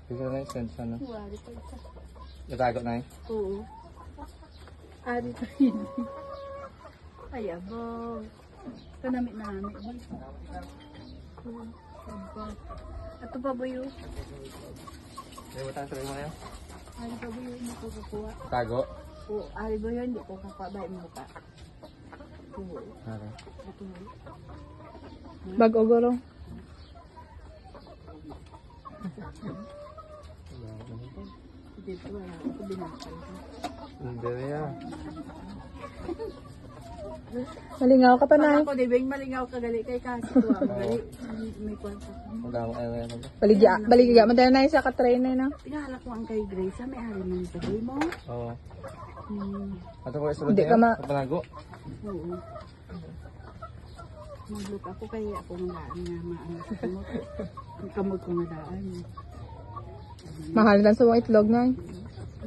Bigla na yung sense na. Wari pa isa. Natago na eh. Oo. Ari pa hindi. Ay, abog. Kanamit namin. Ato pa ba yun? May butang tuloy mo na yun? Ari pa ba yun? Hindi ko kukuha. Tago? Oo, ari ba yun? Hindi ko kukuha. Bahay mo ka. Oo. Okay. Ito. Bago guro. Dito wala ako binakal. Hindi na yan. Malingaw ka pa na. Ako, di ba yung malingaw kagali kay kasi tuwa mo gali. May kwento. Magdamo ayaw yan. Baligya mo tayo na sa katray na yun. Tingala ko ang kay Grace. May ari mo sa boy mo. Oo. Hmm. Ato ko isulod Hindi na ka yun. ma- Panago. Oo. Mag-look ako kaya ako ng daan nga maano sa kamot. Ang kamot ko nga daan. Mahal lang sa mga itlog na.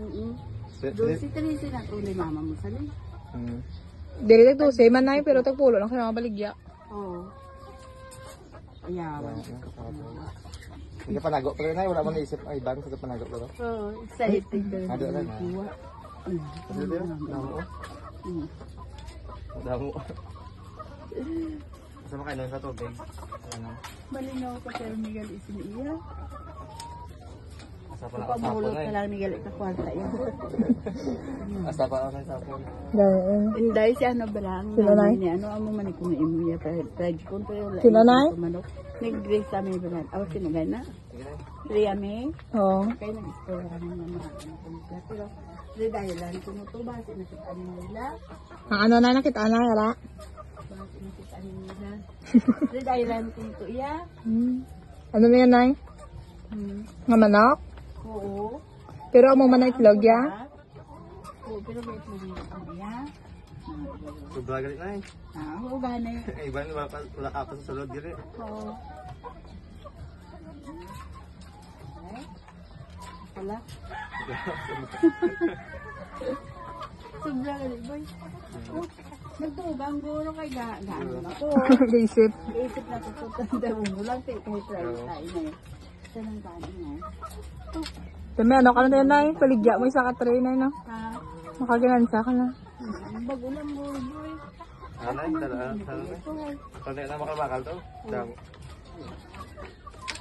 Oo. Doon si Teresa na ito ni mama mo sa lin. Dili tag 12 man na pero tag pulo lang kaya mga baligya. Oo. Ayawan. Hindi ka panago. Pero na wala mo naisip. Ay, bago sa panago. Pero. Oo. Excited ka. Ano na na? Kuha. Kasi ito yun. Damo. Damo. Kasama kayo nun sa tubig. Ano? Malinaw ka pero Miguel isiniya. Asa pa na ako Pamulot sapon ka na lang Miguel ikakwarta yan. Asa pa ako ng sapon. Ganun. Inday si ano ba lang? Sino na? Ni ano amo man ko na imuya pwede ko pero wala. Sino na? Nag-grace sa may balan. Aw sinagan na. Sige na. Riya me. Oo. Kaya nag-explore ka ng mga pero dahil lang tumutuba sa nakita nila. Ang ano na nakita na yara. Bakit nakita nila? Dahil lang tumutuba iya. Ano na yan ay? Nga manok? Oo. Pero amo man na itlog ya. Oo, pero may itlog niya. Sobra galit na eh. Oo, gani. Iba na wala ka pa sa salod galit. Oo. Wala. Sobra galit, boy. Nagtubang guro kay gaano ako. Isip. Isip na ko tanda mo lang kay try tayo na eh. Sa nang gani na. Dami ano ka na tayo na paligya mo sa katray na no. Ha? Makaganansa ka na. Bago lang guro, boy. Ano eh? Ano eh? Pwede na makabakal to? Damo.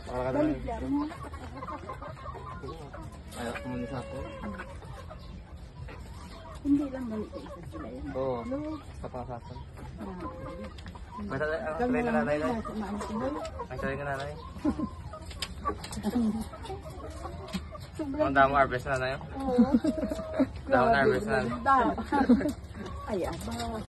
Makakala na Balik lang mo. ayaw ko muna sa ako. Hindi lang balik ka isa sila yan. Oo. Hello? Sa pangasasan. Ah. Ang try na nanay na. Ang try na nanay. Ang damo harvest na nanay. Oo. Damo harvest na nanay. Ay, aba.